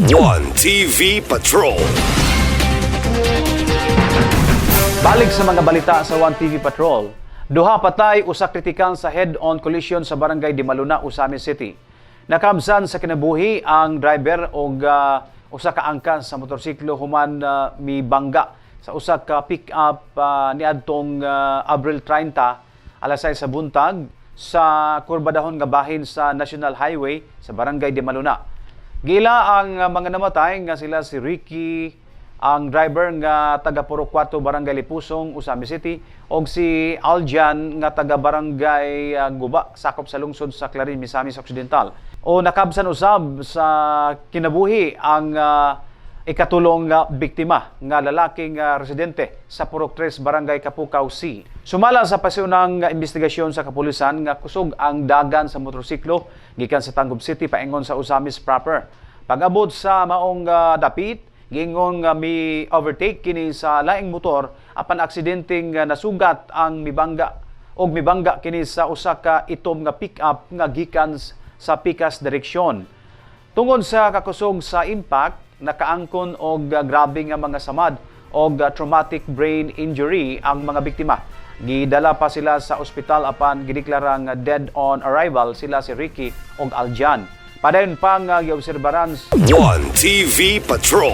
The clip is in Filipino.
One TV Patrol. Balik sa mga balita sa One TV Patrol. Duha patay usa kritikal sa head-on collision sa barangay Dimaluna, Osamis City. Nakabsan sa kinabuhi ang driver og usa ka angkas sa motorsiklo human mibangga sa usa ka pick-up niadtong Abril 30 alas 6 sa buntag sa kurbadahon nga bahin sa National Highway sa barangay Dimaluna. Gila ang mga namatay nga sila si Ricky, ang driver nga taga Purok 4 Barangay Lipusong, Osamis City, og si Aljan nga taga Barangay Guba, sakop sa lungsod sa Clarin, Misamis Occidental. O nakabsan usab sa kinabuhi ang ikatulong biktima nga lalaking residente sa Purok 3 Barangay Kapukaw C. Sumala sa pasyonang investigasyon sa kapulisan nga kusog ang dagan sa motorsiklo gikan sa Tangub City paingon sa Osamis proper. Pag-abot sa maong dapit, gingon nga mi overtake kini sa laing motor apan aksidenteng nasugat ang mibangga kini sa usa ka itom nga pick-up nga gikan sa pikas direksyon. Tungod sa kakusog sa impact, nakaangkon og grabe nga mga samad og traumatic brain injury ang mga biktima. Gidala pa sila sa ospital apan gideklarang dead on arrival sila si Ricky og Aljan. Padayon pang giobserbaran One TV Patrol.